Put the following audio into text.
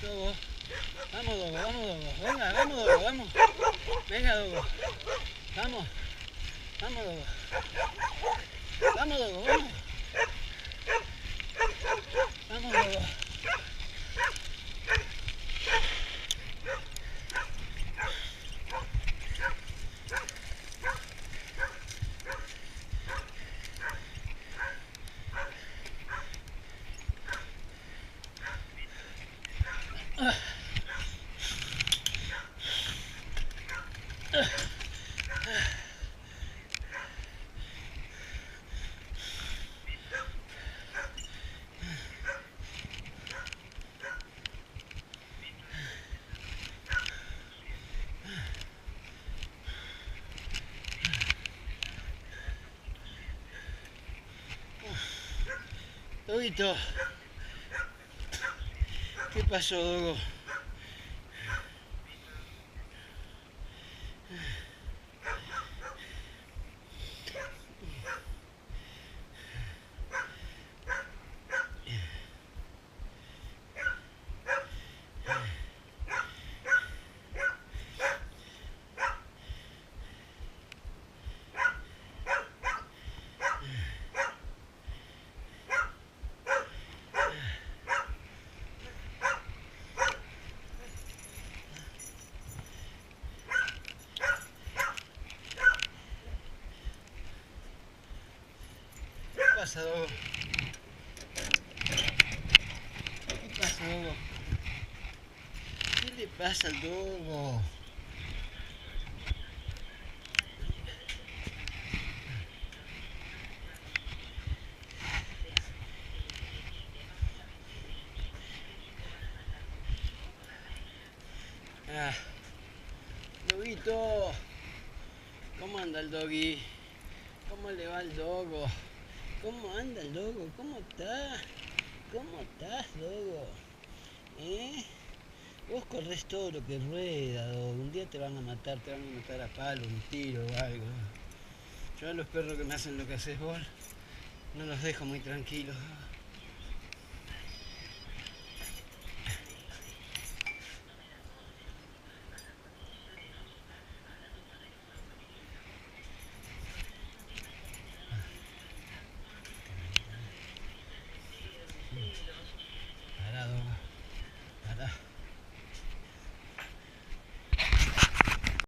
Dogo. Vamos, Dogo, vamos, Dogo. Venga, vamos, Dogo, vamos. Venga, Dogo. Vamos. Vamos, Dogo. Vamos, Dogo, vamos. Vamos, Dogo. Doguito, ¿qué pasó, Dogo? ¿Qué pasa, Dogo? ¿Qué pasa, Dogo? ¿Qué le pasa al Dogo? Ah, Doguito, ¿cómo anda el Doggy? ¿Cómo le va al Dogo? ¿Cómo anda el Dogo? ¿Cómo está? ¿Cómo estás, Dogo? ¿Eh? Vos corres todo lo que rueda, Dogo. Un día te van a matar a palo, un tiro o algo. Yo a los perros que me hacen lo que haces vos, no los dejo muy tranquilos.